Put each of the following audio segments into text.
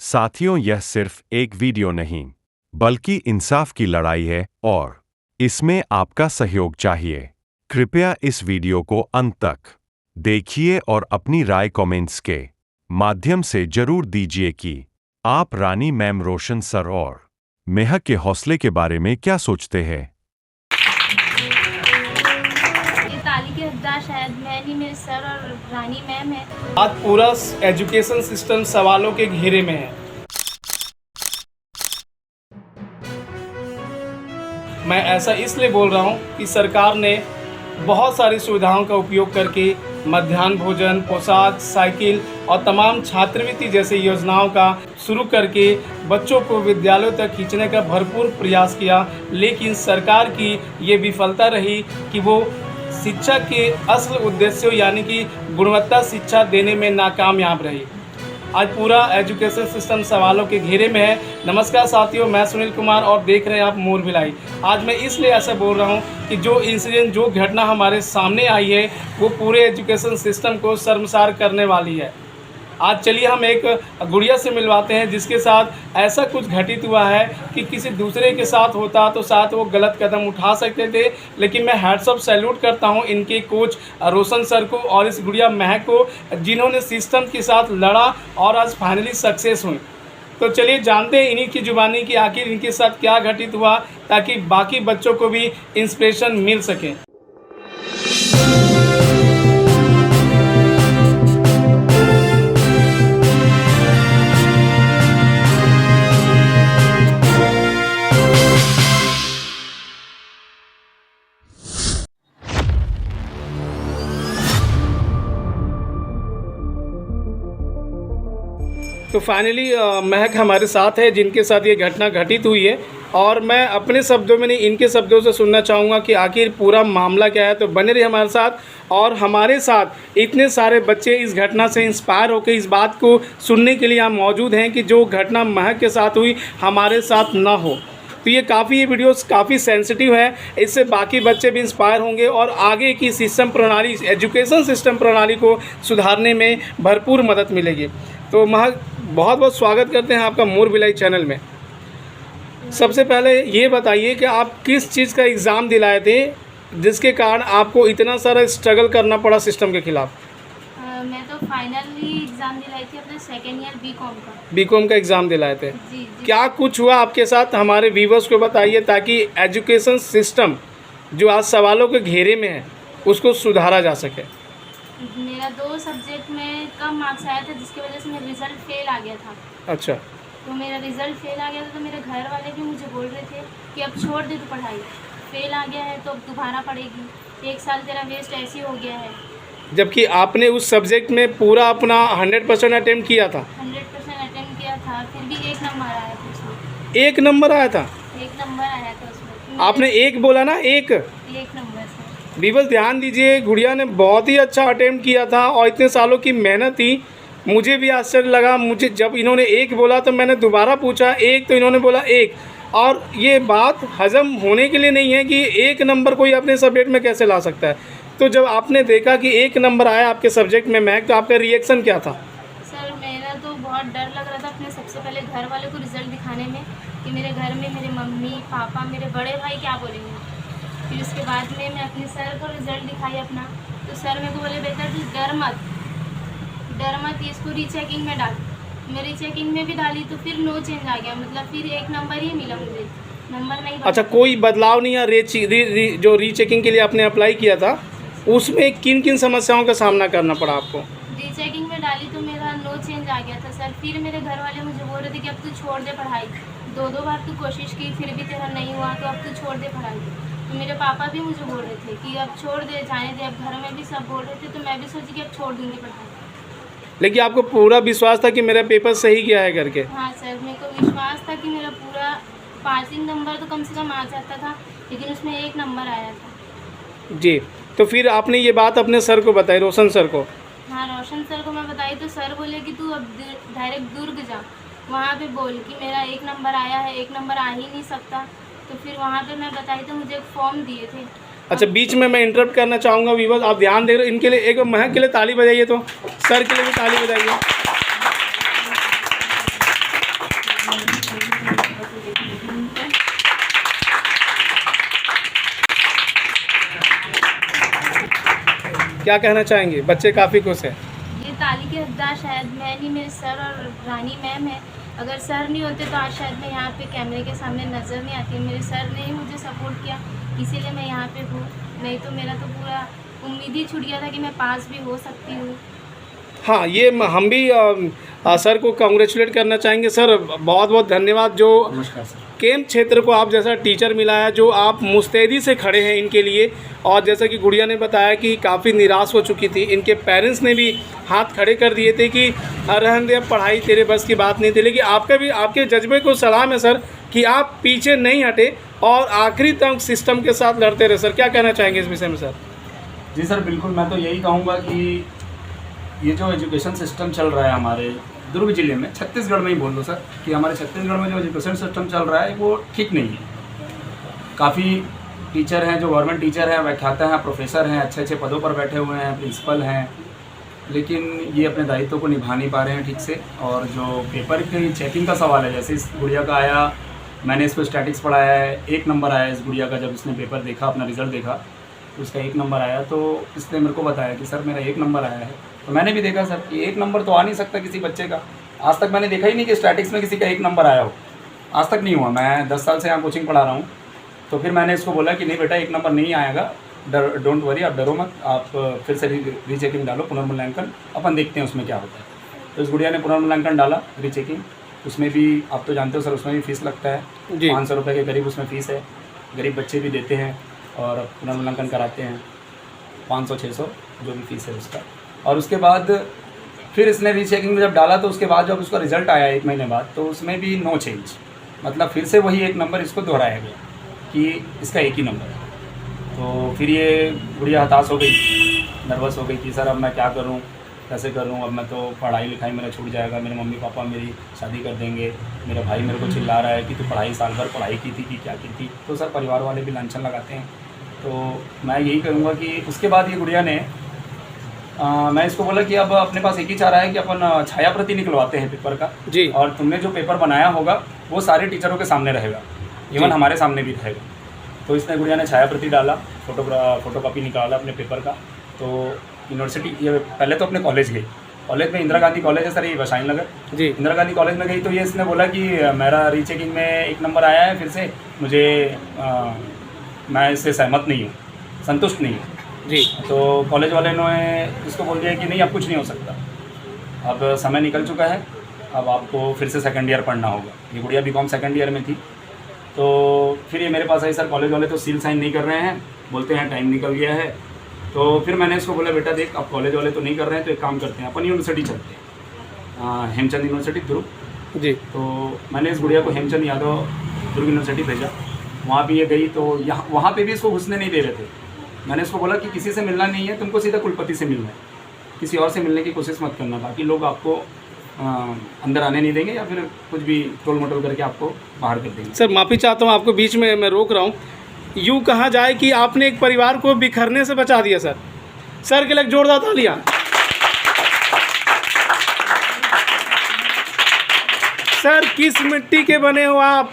साथियों, यह सिर्फ एक वीडियो नहीं, बल्कि इंसाफ की लड़ाई है और इसमें आपका सहयोग चाहिए। कृपया इस वीडियो को अंत तक देखिए और अपनी राय कमेंट्स के माध्यम से जरूर दीजिए कि आप रानी मैम, रोशन सर और महक के हौसले के बारे में क्या सोचते हैं। ये ताली के हकदार शायद मैं नहीं, मेरे सर और रानी मैम है। आज पूरा एजुकेशन सिस्टम सवालों के घेरे में है। मैं ऐसा इसलिए बोल रहा हूँ कि सरकार ने बहुत सारी सुविधाओं का उपयोग करके मध्याह्न भोजन, पोशाक, साइकिल और तमाम छात्रवृत्ति जैसे योजनाओं का शुरू करके बच्चों को विद्यालयों तक खींचने का भरपूर प्रयास किया, लेकिन सरकार की ये विफलता रही कि वो शिक्षा के असल उद्देश्यों यानी कि गुणवत्ता शिक्षा देने में नाकामयाब रही। आज पूरा एजुकेशन सिस्टम सवालों के घेरे में है। नमस्कार साथियों, मैं सुनील कुमार और देख रहे हैं आप मोर भिलाई। आज मैं इसलिए ऐसा बोल रहा हूं कि जो इंसिडेंट, जो घटना हमारे सामने आई है वो पूरे एजुकेशन सिस्टम को शर्मसार करने वाली है। आज चलिए हम एक गुड़िया से मिलवाते हैं जिसके साथ ऐसा कुछ घटित हुआ है कि किसी दूसरे के साथ होता तो साथ वो गलत कदम उठा सकते थे, लेकिन मैं हैट्स ऑफ सैल्यूट करता हूं इनके कोच रोशन सर को और इस गुड़िया महक को, जिन्होंने सिस्टम के साथ लड़ा और आज फाइनली सक्सेस हुई। तो चलिए जानते हैं इन्हीं की जुबानी कि आखिर इनके साथ क्या घटित हुआ, ताकि बाकी बच्चों को भी इंस्पिरेशन मिल सके। तो फाइनली महक हमारे साथ है जिनके साथ ये घटना घटित हुई है, और मैं अपने शब्दों में नहीं इनके शब्दों से सुनना चाहूँगा कि आखिर पूरा मामला क्या है। तो बने रहिए हमारे साथ, और हमारे साथ इतने सारे बच्चे इस घटना से इंस्पायर होकर इस बात को सुनने के लिए यहाँ मौजूद हैं कि जो घटना महक के साथ हुई हमारे साथ ना हो। तो ये वीडियोस काफ़ी सेंसिटिव है, इससे बाकी बच्चे भी इंस्पायर होंगे और आगे की सिस्टम प्रणाली, एजुकेशन सिस्टम प्रणाली को सुधारने में भरपूर मदद मिलेगी। तो महक, बहुत बहुत स्वागत करते हैं आपका मोर भिलाई चैनल में। सबसे पहले ये बताइए कि आप किस चीज़ का एग्ज़ाम दिलाए थे जिसके कारण आपको इतना सारा स्ट्रगल करना पड़ा सिस्टम के खिलाफ? मैं तो फाइनली एग्ज़ाम दिलाई थी अपने सेकेंड ईयर बीकॉम का एग्ज़ाम दिलाए थे। जी। क्या कुछ हुआ आपके साथ, हमारे व्यूवर्स को बताइए, ताकि एजुकेशन सिस्टम जो आज सवालों के घेरे में है उसको सुधारा जा सके। मेरा 2 सब्जेक्ट में कम मार्क्स आया था जिसकी वजह से मेरा रिज़ल्ट फेल आ गया था। अच्छा। तो मेरा रिज़ल्ट फेल आ गया था, तो मेरे घर वाले भी मुझे बोल रहे थे कि अब छोड़ दे तू पढ़ाई, फेल आ गया है तो अब दोबारा पढ़ेगी, 1 साल तेरा वेस्ट ऐसे हो गया है। जबकि आपने उस सब्जेक्ट में पूरा अपना 100% अटेम्प्ट किया था। 100% अटेम्प्ट किया था, फिर भी 1 नंबर आया था उसमें। 1 नंबर आया था? 1 नंबर आया था उसमें। आपने 1 बोला ना? 1 नंबर से। व्यूअर्स ध्यान दीजिए, गुड़िया ने बहुत ही अच्छा अटेम्प्ट किया था और इतने सालों की मेहनत थी। मुझे भी आश्चर्य लगा, मुझे जब इन्होंने 1 बोला तो मैंने दोबारा पूछा 1, तो इन्होंने बोला 1। और ये बात हजम होने के लिए नहीं है कि 1 नंबर कोई अपने सब्जेक्ट में कैसे ला सकता है। तो जब आपने देखा कि 1 नंबर आया आपके सब्जेक्ट में महक, तो आपका रिएक्शन क्या था? सर मेरा तो बहुत डर लग रहा था अपने सबसे पहले घर वालों को रिज़ल्ट दिखाने में कि मेरे घर में मेरे मम्मी पापा, मेरे बड़े भाई क्या बोलेंगे। फिर उसके बाद में मैं अपने सर को रिज़ल्ट दिखाई अपना, तो सर मेरे को बोले बेटा तू डर मत, इसको रीचेकिंग में डाल। मैं रीचेकिंग में भी डाली तो फिर नो चेंज आ गया, मतलब फिर 1 नंबर ही मिला मुझे, नंबर नहीं। अच्छा, कोई बदलाव नहीं है? जो रीचेकिंग के लिए आपने अप्लाई किया था उसमें किन किन समस्याओं का सामना करना पड़ा आपको? रीचेकिंग में डाली तो मेरा नो चेंज आ गया था सर। फिर मेरे घर वाले मुझे बोल रहे थे कि अब तू छोड़ दे पढ़ाई, 2 बार तू कोशिश की फिर भी तेरा नहीं हुआ तो अब तू छोड़ दे पढ़ाई। तो मेरे पापा भी मुझे बोल रहे थे कि अब छोड़ दे, जाने दे। अब घर में भी सब बोल रहे थे, तो मैं भी सोची कि अब छोड़ दूँगी पढ़ाई। लेकिन आपको पूरा विश्वास था कि मेरा पेपर सही गया है करके? हाँ सर, मेरे को विश्वास था कि मेरा पूरा 5 नंबर तो कम से कम आ जाता था, लेकिन उसमें 1 नंबर आया था। जी। तो फिर आपने ये बात अपने सर को बताई, रोशन सर को? हाँ, रोशन सर को मैं बताई तो सर बोले कि तू अब डायरेक्ट दुर्ग जा, वहाँ पे बोल कि मेरा 1 नंबर आया है, 1 नंबर आ ही नहीं सकता। तो फिर वहाँ पे मैं बताई तो मुझे एक फॉर्म दिए थे। अच्छा, बीच में मैं इंटरप्ट करना चाहूँगा व्यूअर्स, आप ध्यान दे रहे हो, इनके लिए एक महक के लिए ताली बजाइए, तो सर के लिए भी ताली बजाइए। क्या कहना चाहेंगे? बच्चे काफ़ी खुश हैं। ये ताली के हकदार शायद मैं नहीं, मेरे सर और रानी मैम है। अगर सर नहीं होते तो आज शायद मैं यहाँ पे कैमरे के सामने नज़र नहीं आती। मेरे सर ने ही मुझे सपोर्ट किया, इसीलिए मैं यहाँ पे हूँ। नहीं तो मेरा तो पूरा उम्मीद ही छूट गया था कि मैं पास भी हो सकती हूँ। हाँ, ये हम भी सर को कांग्रेचुलेट करना चाहेंगे। सर बहुत बहुत धन्यवाद जो नमस्कार सर। केम क्षेत्र को आप जैसा टीचर मिला है, जो आप मुस्तैदी से खड़े हैं इनके लिए। और जैसा कि गुड़िया ने बताया कि काफ़ी निराश हो चुकी थी, इनके पेरेंट्स ने भी हाथ खड़े कर दिए थे कि रहने दे, अब पढ़ाई तेरे बस की बात नहीं थी। लेकिन आपका भी, आपके जज्बे को सलाम है सर कि आप पीछे नहीं हटे और आखिरी तक सिस्टम के साथ लड़ते रहे। सर क्या कहना चाहेंगे इस विषय में? सर जी सर, बिल्कुल मैं तो यही कहूँगा कि ये जो एजुकेशन सिस्टम चल रहा है हमारे दुर्ग जिले में, छत्तीसगढ़ में ही बोल दो सर, कि हमारे छत्तीसगढ़ में जो एजुकेशन सिस्टम चल रहा है वो ठीक नहीं है। काफ़ी टीचर हैं जो गवर्नमेंट टीचर हैं, व्याख्याता हैं, प्रोफेसर हैं, अच्छे अच्छे पदों पर बैठे हुए हैं, प्रिंसिपल हैं, लेकिन ये अपने दायित्व को निभा नहीं पा रहे हैं ठीक से। और जो पेपर की चेकिंग का सवाल है, जैसे इस गुड़िया का आया, मैंने इस पर स्टैटिक्स पढ़ाया है, 1 नंबर आया इस गुड़िया का। जब इसने पेपर देखा, अपना रिज़ल्ट देखा, तो उसका 1 नंबर आया। तो इसने मेरे को बताया कि सर मेरा 1 नंबर आया है। तो मैंने भी देखा सर कि 1 नंबर तो आ नहीं सकता किसी बच्चे का। आज तक मैंने देखा ही नहीं कि स्टैटिक्स में किसी का 1 नंबर आया हो, आज तक नहीं हुआ। मैं 10 साल से यहाँ कोचिंग पढ़ा रहा हूँ। तो फिर मैंने इसको बोला कि नहीं बेटा, 1 नंबर नहीं आएगा, डोंट वरी, आप डरो मत, आप फिर से रीचेकिंग डालो, पुनर्मूल्यांकन, अपन देखते हैं उसमें क्या होता है। तो इस गुड़िया ने पुनर्मूल्यांकन डाला, रीचेकिंग। उसमें भी आप तो जानते हो सर, उसमें भी फ़ीस लगता है, 500 रुपये के करीब उसमें फ़ीस है। गरीब बच्चे भी देते हैं और पुनर्मूल्यांकन कराते हैं, 500-600 जो भी फ़ीस है उसका। और उसके बाद फिर इसने रीचेकिंग में जब डाला, तो उसके बाद जब उसका रिज़ल्ट आया 1 महीने बाद, तो उसमें भी नो चेंज, मतलब फिर से वही 1 नंबर इसको दोहराया गया कि इसका 1 ही नंबर है। तो फिर ये गुड़िया हताश हो गई, नर्वस हो गई कि सर अब मैं क्या करूं, कैसे करूं, अब मैं तो पढ़ाई लिखाई मेरा छूट जाएगा, मेरे मम्मी पापा मेरी शादी कर देंगे, मेरा भाई मेरे को चिल्ला रहा है कि तू पढ़ाई साल भर पढ़ाई की थी कि क्या की थी। तो सर परिवार वाले भी लांछन लगाते हैं। तो मैं यही करूँगा कि उसके बाद ये गुड़िया ने मैं इसको बोला कि अब अपने पास एक ही चारा है कि अपन छाया प्रति निकलवाते हैं पेपर का जी। और तुमने जो पेपर बनाया होगा वो सारे टीचरों के सामने रहेगा, इवन हमारे सामने भी रहेगा। तो इसने गुड़िया ने छाया प्रति डाला, फोटोकॉपी निकाला अपने पेपर का। तो यूनिवर्सिटी, ये पहले तो अपने कॉलेज गई, कॉलेज में इंदिरा गांधी कॉलेज है सर, ये वसाइन नगर जी, इंदिरा गांधी कॉलेज में गई। तो ये इसने बोला कि मेरा रीचेकिंग में 1 नंबर आया है, फिर से मुझे मैं इससे सहमत नहीं हूँ, संतुष्ट नहीं हूँ जी। तो कॉलेज वाले ने इसको बोल दिया कि नहीं, अब कुछ नहीं हो सकता, अब समय निकल चुका है, अब आपको फिर से सेकंड ईयर पढ़ना होगा। ये गुड़िया बीकॉम सेकंड ईयर में थी। तो फिर ये मेरे पास आई, सर कॉलेज वाले तो सील साइन नहीं कर रहे हैं, बोलते हैं टाइम निकल गया है। तो फिर मैंने इसको बोला बेटा देख, अब कॉलेज वाले तो नहीं कर रहे हैं, तो एक काम करते हैं, अपन यूनिवर्सिटी चलते हैं, हेमचंद यूनिवर्सिटी दुर्ग जी। तो मैंने इस गुड़िया को हेमचंद यादव दुर्ग यूनिवर्सिटी भेजा। वहाँ भी ये गई, तो यहाँ वहाँ पर भी इसको घुसने नहीं दे रहे थे। मैंने इसको बोला कि किसी से मिलना नहीं है, तुमको सीधा कुलपति से मिलना है, किसी और से मिलने की कोशिश मत करना, ताकि लोग आपको अंदर आने नहीं देंगे या फिर कुछ भी टोल मटोल करके आपको बाहर कर देंगे। सर माफ़ी चाहता हूँ, आपको बीच में मैं रोक रहा हूँ। यूँ कहा जाए कि आपने एक परिवार को बिखरने से बचा दिया सर। सर के लिए जोरदार तालियां। सर किस मिट्टी के बने हो आप?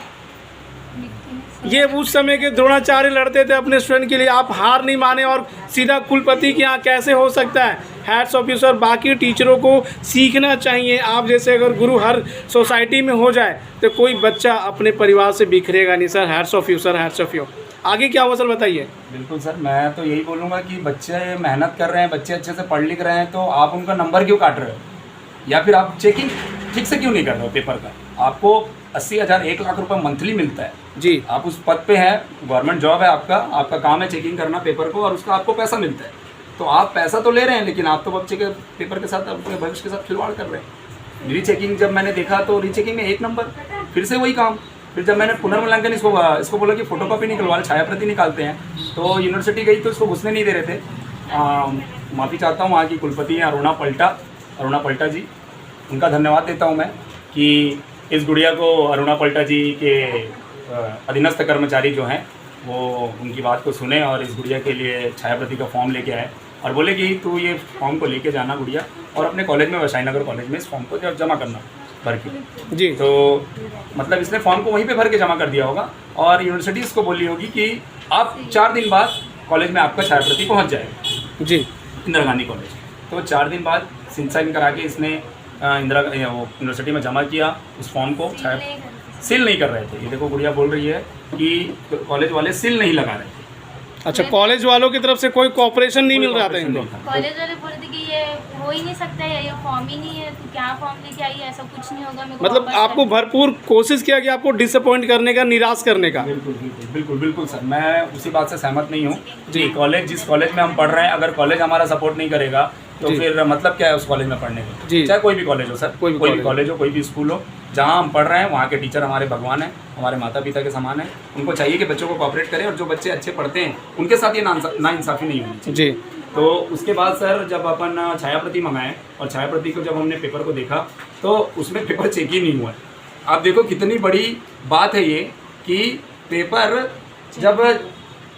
ये उस समय के द्रोणाचार्य लड़ते थे अपने स्टूडेंट के लिए, आप हार नहीं माने और सीधा कुलपति के यहाँ कैसे हो सकता है? Hats off you sir. बाकी टीचरों को सीखना चाहिए, आप जैसे अगर गुरु हर सोसाइटी में हो जाए तो कोई बच्चा अपने परिवार से बिखरेगा नहीं sir. Hats off you sir, hats off you. आगे क्या हुआ सर बताइए। बिल्कुल सर, मैं तो यही बोलूँगा कि बच्चे मेहनत कर रहे हैं, बच्चे अच्छे से पढ़ लिख रहे हैं, तो आप उनका नंबर क्यों काट रहे हो, या फिर आप चेकिंग ठीक से क्यों नहीं कर रहे हो पेपर का? आपको 80,000 1 लाख रुपए मंथली मिलता है जी, आप उस पद पे हैं, गवर्नमेंट जॉब है आपका काम है चेकिंग करना पेपर को, और उसका आपको पैसा मिलता है। तो आप पैसा तो ले रहे हैं, लेकिन आप तो बच्चे के पेपर के साथ, अपने भविष्य के साथ खिलवाड़ कर रहे हैं। रीचेकिंग जब मैंने देखा तो रीचेकिंग में 1 नंबर, फिर से वही काम। फिर जब मैंने पुनर्मूल्यांकन इसको बोला कि फोटोकॉपी निकलवा, छाया प्रति निकालते हैं, तो यूनिवर्सिटी गई तो इसको घुसने नहीं दे रहे थे। माफ़ी चाहता हूँ वहाँ की कुलपति हैं अरुणा पल्टा जी, उनका धन्यवाद देता हूँ मैं कि इस गुड़िया को अरुणा पल्टा जी के अधीनस्थ कर्मचारी जो हैं वो उनकी बात को सुने और इस गुड़िया के लिए छायाप्रति का फॉर्म लेके आए और बोले कि तू ये फॉर्म को लेके जाना गुड़िया, और अपने कॉलेज में, वैशाली नगर कॉलेज में इस फॉर्म को जमा करना। भर के। जी। तो मतलब इसने फॉर्म को वहीं पे भर के जमा कर दिया होगा और यूनिवर्सिटी इसको बोली होगी कि आप 4 दिन बाद कॉलेज में आपका छाया प्रति पहुँच जाएगा। जी। इंदिरा गांधी कॉलेज। तो 4 दिन बाद साइन करा के इसने यूनिवर्सिटी में जमा किया उस फॉर्म को। छाया सील नहीं कर रहे थे। ये देखो गुड़िया बोल रही है कि कॉलेज वाले सील नहीं लगा रहे थे। अच्छा, कॉलेज वालों की तरफ से कोई कोऑपरेशन नहीं मिल रहा था इनको? कॉलेज वाले बोल रहे थे कि ये हो ही नहीं सकता है, ये फॉर्म ही नहीं है, तो क्या फॉर्म लेके आई, ऐसा कुछ नहीं होगा। मेरे को मतलब वापस आपको भरपूर कोशिश किया कि आपको डिसअपॉइंट करने का, निराश करने का? बिल्कुल बिल्कुल बिल्कुल बिल्कुल सर, मैं उसी बात से सहमत नहीं हूँ जी। कॉलेज जिस कॉलेज में हम पढ़ रहे हैं, अगर कॉलेज हमारा सपोर्ट नहीं करेगा तो फिर मतलब क्या है उस कॉलेज में पढ़ने का? जी। चाहे कोई भी कॉलेज हो सर, कोई भी कॉलेज हो, कोई भी स्कूल हो, जहाँ हम पढ़ रहे हैं वहाँ के टीचर हमारे भगवान हैं, हमारे माता पिता के समान हैं। उनको चाहिए कि बच्चों को कोऑपरेट करें और जो बच्चे अच्छे पढ़ते हैं उनके साथ ये नाइंसाफ़ी नहीं होनी चाहिए जी। तो उसके बाद सर जब अपन छाया प्रति मंगाए और छाया प्रति को जब हमने पेपर को देखा तो उसमें पेपर चेक ही नहीं हुआ है। आप देखो कितनी बड़ी बात है ये कि पेपर जब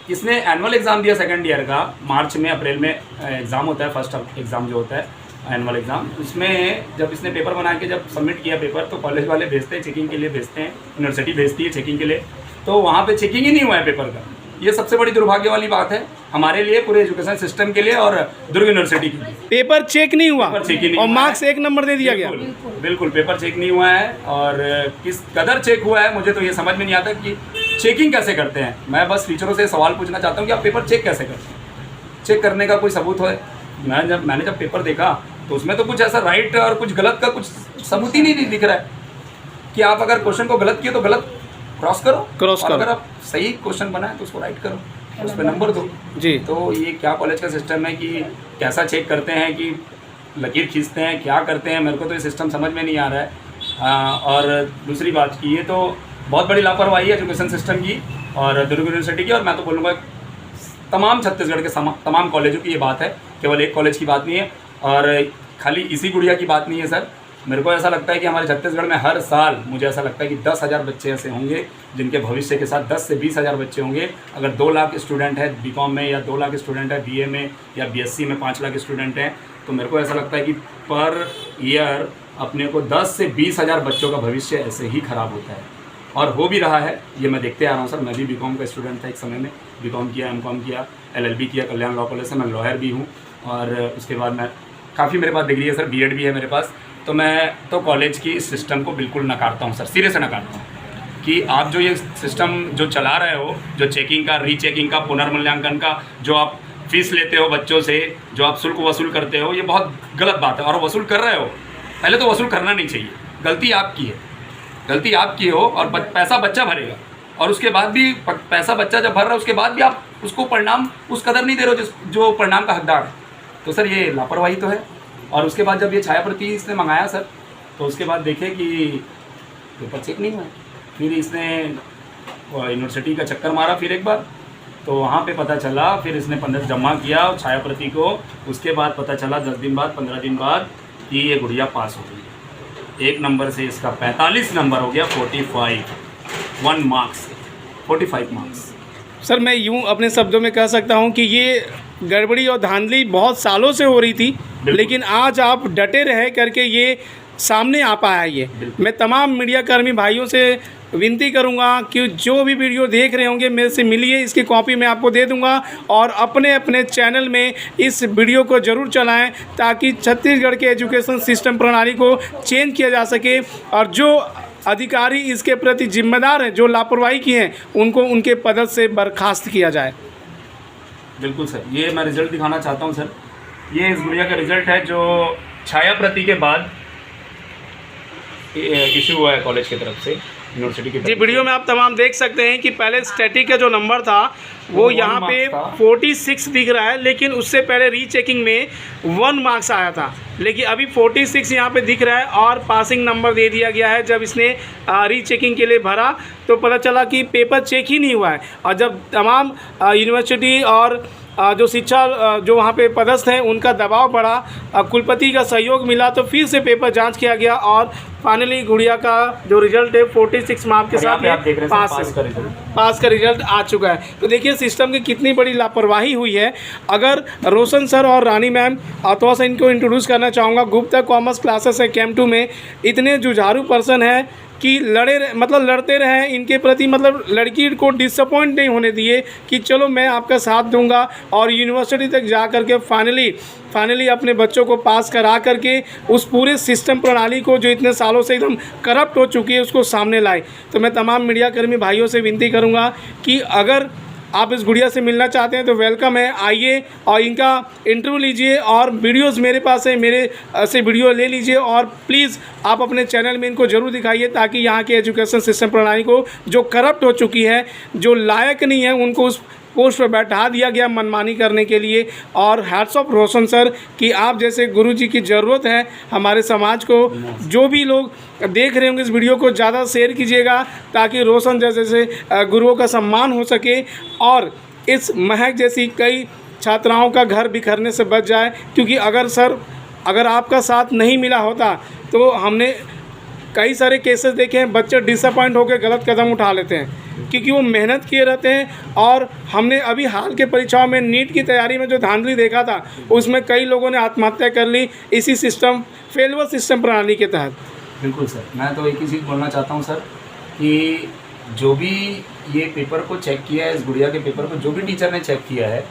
इसने एनुअल एग्ज़ाम दिया सेकंड ईयर का, मार्च में अप्रैल में एग्ज़ाम होता है, फर्स्ट एग्ज़ाम जो होता है एनुअल एग्ज़ाम, उसमें जब इसने पेपर बना के जब सबमिट किया पेपर तो कॉलेज वाले भेजते हैं चेकिंग के लिए, भेजते हैं यूनिवर्सिटी भेजती है चेकिंग के लिए, तो वहाँ पे चेकिंग ही नहीं हुआ है पेपर का। ये सबसे बड़ी दुर्भाग्य वाली बात है हमारे लिए, पूरे एजुकेशन सिस्टम के लिए और दुर्ग यूनिवर्सिटी के लिए। पेपर चेक नहीं हुआ पेपर चेक ही नहीं और हुआ मार्क्स है। 1 नंबर दे दिया गया। बिल्कुल पेपर चेक नहीं हुआ है और किस कदर चेक हुआ है मुझे तो ये समझ में नहीं आता कि चेकिंग कैसे करते हैं। मैं बस टीचरों से सवाल पूछना चाहता हूँ कि आप पेपर चेक कैसे करते हैं? चेक करने का कोई सबूत है? मैंने जब पेपर देखा तो उसमें तो कुछ ऐसा राइट और कुछ गलत का कुछ सबूत ही नहीं दिख रहा है कि आप अगर क्वेश्चन को गलत किए तो गलत क्रॉस करो, अगर आप सही क्वेश्चन बनाए तो उसको राइट करो, उस पर नंबर दो जी। तो ये क्या कॉलेज का सिस्टम है कि कैसा चेक करते हैं, कि लकीर खींचते हैं, क्या करते हैं, मेरे को तो ये सिस्टम समझ में नहीं आ रहा है। और दूसरी बात की ये तो बहुत बड़ी लापरवाही है एजुकेशन सिस्टम की और दुर्ग यूनिवर्सिटी की, और मैं तो बोलूँगा तमाम छत्तीसगढ़ के तमाम कॉलेजों की ये बात है, केवल एक कॉलेज की बात नहीं है और खाली इसी गुड़िया की बात नहीं है सर। मेरे को ऐसा लगता है कि हमारे छत्तीसगढ़ में हर साल मुझे ऐसा लगता है कि 10,000 बच्चे ऐसे होंगे जिनके भविष्य के साथ 10 से 20,000 बच्चे होंगे। अगर 2 लाख स्टूडेंट है बीकॉम में या 2 लाख स्टूडेंट है बीए में या बीएससी में 5 लाख स्टूडेंट हैं, तो मेरे को ऐसा लगता है कि पर ईयर अपने को 10 से 20,000 बच्चों का भविष्य ऐसे ही ख़राब होता है और हो भी रहा है। ये मैं देखते आ रहा हूँ सर। मैं भी बीकॉम का स्टूडेंट था एक समय में, बीकॉम किया, एमकॉम किया, एलएलबी किया कल्याण लॉ कॉलेज से, मैं लॉयर भी हूँ और उसके बाद मैं काफ़ी मेरे पास डिग्री है सर, बीएड भी है मेरे पास। तो मैं तो कॉलेज की इस सिस्टम को बिल्कुल नकारता हूँ सर, सिरे से नकारता हूँ कि आप जो ये सिस्टम जो चला रहे हो, जो चेकिंग का, रीचेकिंग का, पुनर्मूल्यांकन का, जो आप फीस लेते हो बच्चों से, जो आप शुल्क वसूल करते हो, ये बहुत गलत बात है और वसूल कर रहे हो। पहले तो वसूल करना नहीं चाहिए, गलती आपकी है, गलती आपकी हो और पैसा बच्चा भरेगा और उसके बाद भी पैसा बच्चा जब भर रहा है उसके बाद भी आप उसको परिणाम उस कदर नहीं दे रहे हो जो परिणाम का हकदार है। तो सर ये लापरवाही तो है। और उसके बाद जब ये छाया प्रति इसने मंगाया सर, तो उसके बाद देखे कि पेपर चेक नहीं हुआ, फिर इसने यूनिवर्सिटी का चक्कर मारा फिर एक बार, तो वहाँ पे पता चला, फिर इसने 15 जमा किया छाया प्रति को, उसके बाद पता चला 10 दिन बाद 15 दिन बाद कि ये गुड़िया पास हो गई। 1 नंबर से इसका 45 नंबर हो गया, 1 मार्क्स 45 मार्क्स। सर मैं यूँ अपने शब्दों में कह सकता हूँ कि ये गड़बड़ी और धांधली बहुत सालों से हो रही थी, लेकिन आज आप डटे रहे करके ये सामने आ पाया है। ये मैं तमाम मीडिया कर्मी भाइयों से विनती करूंगा कि जो भी वीडियो देख रहे होंगे मेरे से मिलिए, इसकी कॉपी मैं आपको दे दूंगा और अपने अपने चैनल में इस वीडियो को ज़रूर चलाएं ताकि छत्तीसगढ़ के एजुकेशन सिस्टम प्रणाली को चेंज किया जा सके और जो अधिकारी इसके प्रति जिम्मेदार हैं, जो लापरवाही की हैं, उनको उनके पद से बर्खास्त किया जाए। बिल्कुल सर, ये मैं रिज़ल्ट दिखाना चाहता हूँ सर। ये इस गुड़िया का रिज़ल्ट है जो छाया प्रति के बाद इशू हुआ है कॉलेज की तरफ से, यूनिवर्सिटी की तरफ। जी, वीडियो में आप तमाम देख सकते हैं कि पहले स्टैटिक का जो नंबर था वो यहाँ पे 46 दिख रहा है, लेकिन उससे पहले रीचेकिंग में 1 मार्क्स आया था, लेकिन अभी 46 यहाँ पे दिख रहा है और पासिंग नंबर दे दिया गया है। जब इसने रीचेकिंग के लिए भरा तो पता चला कि पेपर चेक ही नहीं हुआ है और जब तमाम यूनिवर्सिटी और जो शिक्षा जो वहाँ पे पदस्थ हैं उनका दबाव बढ़ा, कुलपति का सहयोग मिला, तो फिर से पेपर जांच किया गया और फाइनली गुड़िया का जो रिजल्ट है 46 मार्क के और यहाँ साथ पे आप देख रहे हैं पास पास का रिजल्ट। पास का रिजल्ट आ चुका है। तो देखिए सिस्टम की कितनी बड़ी लापरवाही हुई है। अगर रोशन सर और रानी मैम थोड़ा सा इनको इंट्रोड्यूस करना चाहूँगा। गुप्ता कॉमर्स क्लासेस है कैंप 2 में, इतने जुझारू पर्सन है कि लड़ते रहे इनके प्रति, मतलब लड़की को डिसअपॉइंट नहीं होने दिए कि चलो मैं आपका साथ दूंगा, और यूनिवर्सिटी तक जा कर के फाइनली अपने बच्चों को पास करा करके उस पूरे सिस्टम प्रणाली को जो इतने सालों से एकदम करप्ट हो चुकी है उसको सामने लाए। तो मैं तमाम मीडियाकर्मी भाइयों से विनती करूंगा कि अगर आप इस गुड़िया से मिलना चाहते हैं तो वेलकम है, आइए और इनका इंटरव्यू लीजिए, और वीडियोस मेरे पास है, मेरे से वीडियो ले लीजिए, और प्लीज़ आप अपने चैनल में इनको ज़रूर दिखाइए ताकि यहाँ के एजुकेशन सिस्टम प्रणाली को जो करप्ट हो चुकी है, जो लायक नहीं है, उनको उस पोस्ट पर बैठा दिया गया मनमानी करने के लिए। और हैट्स ऑफ रोशन सर कि आप जैसे गुरुजी की ज़रूरत है हमारे समाज को। जो भी लोग देख रहे होंगे इस वीडियो को ज़्यादा शेयर कीजिएगा ताकि रोशन जैसे गुरुओं का सम्मान हो सके, और इस महक जैसी कई छात्राओं का घर बिखरने से बच जाए। क्योंकि अगर आपका साथ नहीं मिला होता तो हमने कई सारे केसेस देखे हैं, बच्चे डिसअपॉइंट होकर गलत कदम उठा लेते हैं क्योंकि वो मेहनत किए रहते हैं। और हमने अभी हाल के परीक्षाओं में नीट की तैयारी में जो धांधली देखा था उसमें कई लोगों ने आत्महत्या कर ली इसी फेलवर सिस्टम प्रणाली के तहत। बिल्कुल सर, मैं तो एक ही चीज़ बोलना चाहता हूँ सर कि जो भी ये पेपर को चेक किया है, इस गुड़िया के पेपर को जो भी टीचर ने चेक किया है,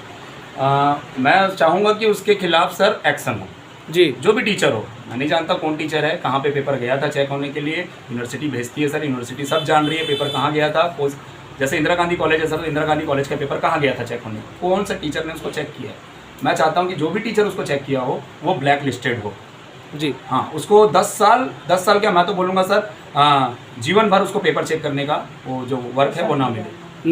मैं चाहूँगा कि उसके खिलाफ सर एक्शन हो जी। जो भी टीचर हो, मैं नहीं जानता कौन टीचर है, कहाँ पे पेपर गया था चेक होने के लिए, यूनिवर्सिटी भेजती है सर, यूनिवर्सिटी सब जान रही है पेपर कहाँ गया था। जैसे इंदिरा गांधी कॉलेज है सर, तो इंदिरा गांधी कॉलेज का पेपर कहाँ गया था चेक होने, कौन सा टीचर ने उसको चेक किया है। मैं चाहता हूँ कि जो भी टीचर उसको चेक किया हो वो ब्लैक लिस्टेड हो जी। हाँ, उसको 10 साल क्या, मैं तो बोलूँगा सर जीवन भर उसको पेपर चेक करने का वो जो वर्क है वो ना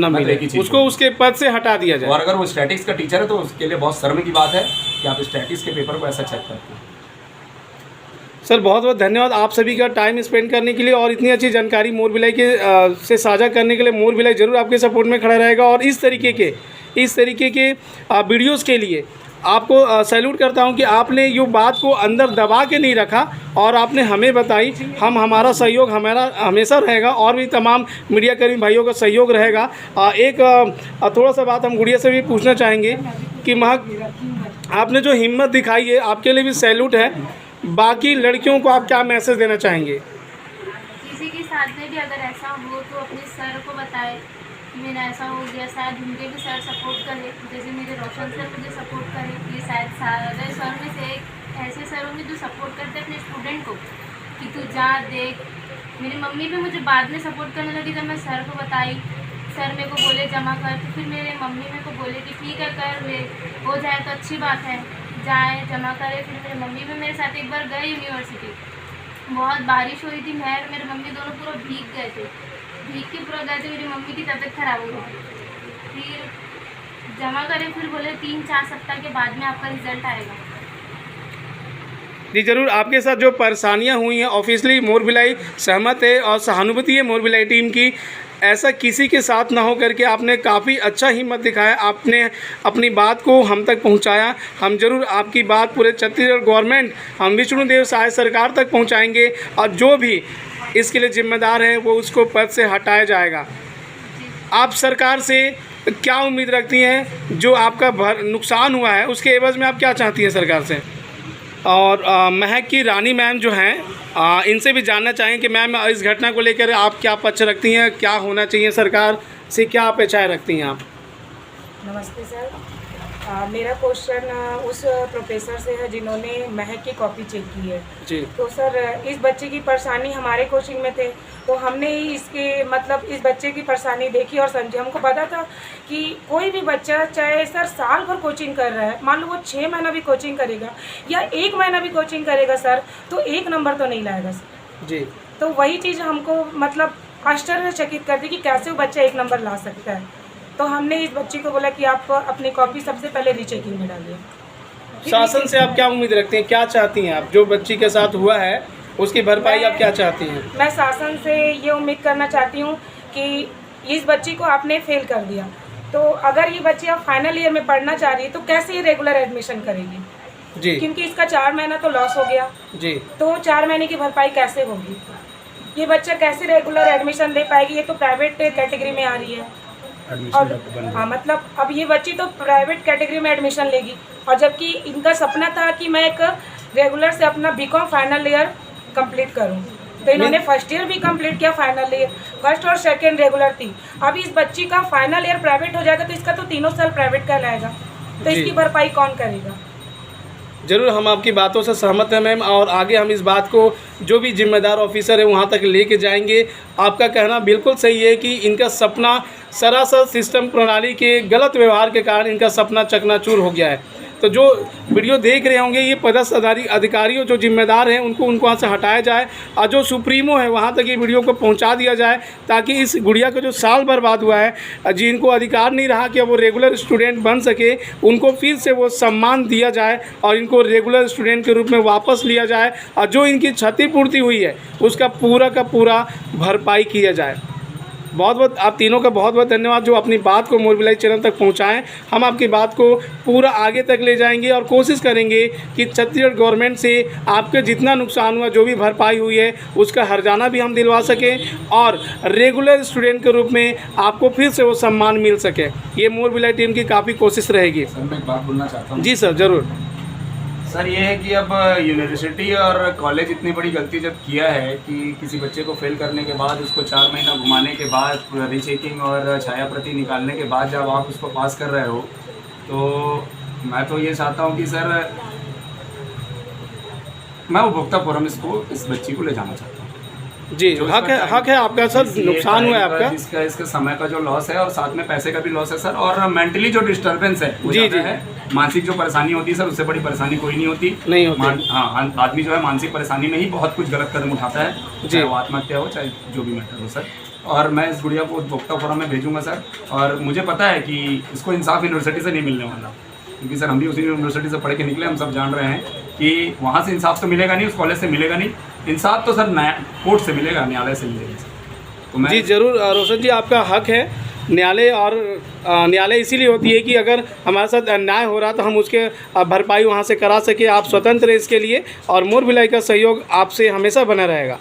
मिले, उसको उसके पद से हटा दिया जाए। और अगर वो स्टैटिक्स का टीचर है तो उसके लिए बहुत शर्म की बात है कि आप स्टैटिक्स के पेपर को ऐसा चेक करते हैं। सर बहुत बहुत धन्यवाद आप सभी का टाइम स्पेंड करने के लिए, और इतनी अच्छी जानकारी मोर भिलाई के से साझा करने के लिए मोर भिलाई ज़रूर आपके सपोर्ट में खड़ा रहेगा। और इस तरीके के वीडियोस के लिए आपको सैल्यूट करता हूं कि आपने ये बात को अंदर दबा के नहीं रखा और आपने हमें बताई। हमारा सहयोग हमेशा रहेगा, और भी तमाम मीडियाकर्मी भाइयों का सहयोग रहेगा। थोड़ा सा बात हम गुड़िया से भी पूछना चाहेंगे कि महक आपने जो हिम्मत दिखाई है आपके लिए भी सैल्यूट है। बाकी लड़कियों को आप क्या मैसेज देना चाहेंगे? किसी के साथ में भी अगर ऐसा हो तो अपने सर को बताए कि मेरा ऐसा हो गया, शायद उनके भी सर सपोर्ट करे, जैसे मेरे रोशन सर मुझे सपोर्ट करे। कि शायद सारे सर में से एक ऐसे सर होंगे जो सपोर्ट करते अपने स्टूडेंट को कि तू जा देख। मेरी मम्मी भी मुझे बाद में सपोर्ट करने लगी जब मैं सर को बताई। सर मेरे को बोले जमा कर, तो फिर मेरे मम्मी मेरे को बोले कि ठीक है कर ले, हो जाए तो अच्छी बात है, जाए जमा करे। फिर मेरी मम्मी भी मेरे साथ एक बार गए यूनिवर्सिटी, बहुत बारिश हो रही थी, मैं और मेरी मम्मी दोनों पूरा भीग गए थे, भीग के पूरा गए थे। मेरी मम्मी की तबीयत खराब हो गई, फिर जमा करे, फिर बोले 3-4 सप्ताह के बाद में आपका रिजल्ट आएगा। जी ज़रूर, आपके साथ जो परेशानियां हुई हैं ऑब्वियसली मोर भिलाई सहमत है और सहानुभूति है मोर भिलाई टीम की। ऐसा किसी के साथ ना हो करके आपने काफ़ी अच्छा हिम्मत दिखाया, आपने अपनी बात को हम तक पहुंचाया। हम ज़रूर आपकी बात पूरे छत्तीसगढ़ गवर्नमेंट, हम विष्णुदेव साय सरकार तक पहुंचाएंगे, और जो भी इसके लिए जिम्मेदार है वो उसको पद से हटाया जाएगा। आप सरकार से क्या उम्मीद रखती हैं? जो आपका नुकसान हुआ है उसके एवज़ में आप क्या चाहती हैं सरकार से? और महक की रानी मैम जो हैं, इनसे भी जानना चाहें कि मैम इस घटना को लेकर आप क्या पक्ष रखती हैं, क्या होना चाहिए, सरकार से क्या अपेक्षाएं रखती हैं आप? नमस्ते सर, मेरा क्वेश्चन उस प्रोफेसर से है जिन्होंने महक की कॉपी चेक की है जी। तो सर इस बच्चे की परेशानी हमारे कोचिंग में थे तो हमने ही इस बच्चे की परेशानी देखी और समझी। हमको पता था कि कोई भी बच्चा चाहे सर साल भर कोचिंग कर रहा है, मान लो वो 6 महीना भी कोचिंग करेगा या 1 महीना भी कोचिंग करेगा सर, तो 1 नंबर तो नहीं लाएगा सर जी। तो वही चीज़ हमको मतलब आश्चर्यचकित करती कि कैसे वो बच्चा 1 नंबर ला सकता है। तो हमने इस बच्चे को बोला कि आप अपनी कॉपी सबसे पहले रीचेकिंग में डालिए। शासन से आप क्या उम्मीद रखती हैं, क्या चाहती हैं आप? जो बच्ची के साथ हुआ है उसकी भरपाई आप क्या चाहती हैं? मैं शासन से ये उम्मीद करना चाहती हूँ कि इस बच्ची को आपने फेल कर दिया, तो अगर ये बच्ची अब फाइनल ईयर में पढ़ना चाह रही है तो कैसे ये रेगुलर एडमिशन करेगी? जी। क्योंकि इसका 4 महीना तो लॉस हो गया जी तो 4 महीने की भरपाई कैसे होगी, ये बच्चा कैसे रेगुलर एडमिशन ले पाएगी, ये तो प्राइवेट कैटेगरी में आ रही है। और हाँ मतलब अब ये बच्ची तो प्राइवेट कैटेगरी में एडमिशन लेगी, और जबकि इनका सपना था कि मैं एक रेगुलर से अपना बीकॉम फाइनल ईयर कंप्लीट करूं, तो इन्होंने फर्स्ट ईयर भी कंप्लीट किया, फाइनल ईयर फर्स्ट और सेकंड रेगुलर थी। अब इस बच्ची का फाइनल ईयर प्राइवेट हो जाएगा तो इसका तो 3 साल प्राइवेट कहलाएगा, तो जी। इसकी भरपाई कौन करेगा। जरूर हम आपकी बातों से सहमत हैं मैम, और आगे हम इस बात को जो भी जिम्मेदार ऑफिसर है वहाँ तक लेके जाएंगे। आपका कहना बिल्कुल सही है कि इनका सपना सरासर सिस्टम प्रणाली के गलत व्यवहार के कारण इनका सपना चकनाचूर हो गया है। तो जो वीडियो देख रहे होंगे, ये पदस्थ अधिकारियों जो जिम्मेदार हैं उनको वहाँ से हटाया जाए, और जो सुप्रीमो है वहाँ तक ये वीडियो को पहुँचा दिया जाए, ताकि इस गुड़िया का जो साल बर्बाद हुआ है, जिनको अधिकार नहीं रहा कि वो रेगुलर स्टूडेंट बन सके, उनको फिर से वो सम्मान दिया जाए और इनको रेगुलर स्टूडेंट के रूप में वापस लिया जाए, और जो इनकी क्षतिपूर्ति हुई है उसका पूरा का पूरा भरपाई किया जाए। बहुत बहुत आप तीनों का बहुत बहुत धन्यवाद जो अपनी बात को मोर भिलाई चैनल तक पहुंचाएं। हम आपकी बात को पूरा आगे तक ले जाएंगे और कोशिश करेंगे कि छत्तीसगढ़ गवर्नमेंट से आपके जितना नुकसान हुआ, जो भी भरपाई हुई है, उसका हर्जाना भी हम दिलवा सकें और रेगुलर स्टूडेंट के रूप में आपको फिर से वो सम्मान मिल सके। ये मोर भिलाई टीम की काफ़ी कोशिश रहेगी। सर मैं एक बात बोलना चाहता हूँ। जी सर, ज़रूर सर ये है कि अब यूनिवर्सिटी और कॉलेज इतनी बड़ी गलती जब किया है कि किसी बच्चे को फेल करने के बाद उसको 4 महीना घुमाने के बाद रीचेकिंग और छाया प्रति निकालने के बाद जब आप उसको पास कर रहे हो, तो मैं तो ये चाहता हूँ कि सर मैं उपभोक्ता फोरम इस बच्ची को ले जाना चाहता हूँ। जी, हक है आपका सर, नुकसान हुआ है आपका, इसका समय का जो लॉस है और साथ में पैसे का भी लॉस है सर, और मेंटली जो डिस्टर्बेंस है वो जी है। मानसिक जो परेशानी होती है सर, उससे बड़ी परेशानी कोई नहीं होती। हाँ, आदमी जो है मानसिक परेशानी में ही बहुत कुछ गलत कदम उठाता है, चाहे वो आत्महत्या हो चाहे जो भी मैटर हो सर। और मैं इस गुड़िया को उपभोक्ता फोरम में भेजूंगा सर, और मुझे पता है कि इसको इंसाफ यूनिवर्सिटी से नहीं मिलने वाला, क्योंकि सर हम भी उसी यूनिवर्सिटी से पढ़ के निकले, हम सब जान रहे हैं कि वहाँ से इंसाफ तो मिलेगा नहीं, उस कॉलेज से मिलेगा नहीं, इंसाफ तो सर नया कोर्ट से मिलेगा, न्यायालय से मिलेगा सर। तो मैं जी ज़रूर रोशन जी, आपका हक है न्यायालय, और न्यायालय इसीलिए होती है कि अगर हमारे साथ अन्याय हो रहा तो हम उसके भरपाई वहाँ से करा सके। आप स्वतंत्र हैं इसके लिए, और मोर भिलाई का सहयोग आपसे हमेशा बना रहेगा।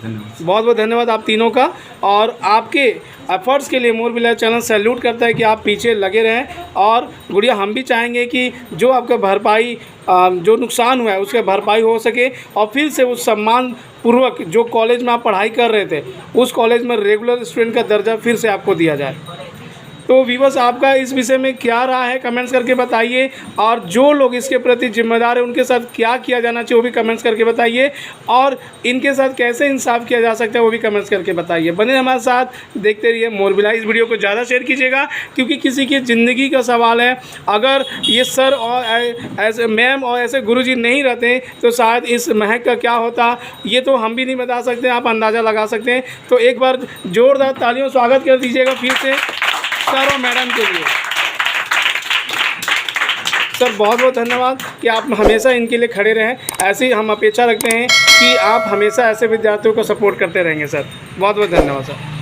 धन्यवाद, बहुत बहुत धन्यवाद आप तीनों का, और आपके एफर्ट्स के लिए मोर भिलाई चैनल सैल्यूट करता है कि आप पीछे लगे रहें। और गुड़िया, हम भी चाहेंगे कि जो आपका भरपाई जो नुकसान हुआ है उसका भरपाई हो सके, और फिर से उस सम्मान पूर्वक जो कॉलेज में आप पढ़ाई कर रहे थे उस कॉलेज में रेगुलर स्टूडेंट का दर्जा फिर से आपको दिया जाए। तो व्यूअर्स, आपका इस विषय में क्या राय है कमेंट्स करके बताइए, और जो लोग इसके प्रति जिम्मेदार हैं उनके साथ क्या किया जाना चाहिए वो भी कमेंट्स करके बताइए, और इनके साथ कैसे इंसाफ किया जा सकता है वो भी कमेंट्स करके बताइए। बने हमारे साथ, देखते रहिए मोर भिलाई। इस वीडियो को ज़्यादा शेयर कीजिएगा, क्योंकि किसी की ज़िंदगी का सवाल है। अगर ये सर और ऐसे मैम और ऐसे गुरुजी नहीं रहते तो शायद इस महक का क्या होता, ये तो हम भी नहीं बता सकते, आप अंदाज़ा लगा सकते हैं। तो एक बार जोरदार तालियों स्वागत कर दीजिएगा फिर से सर और मैडम के लिए। सर बहुत बहुत धन्यवाद कि आप हमेशा इनके लिए खड़े रहें। ऐसे ही हम अपेक्षा रखते हैं कि आप हमेशा ऐसे विद्यार्थियों को सपोर्ट करते रहेंगे सर। बहुत बहुत धन्यवाद सर।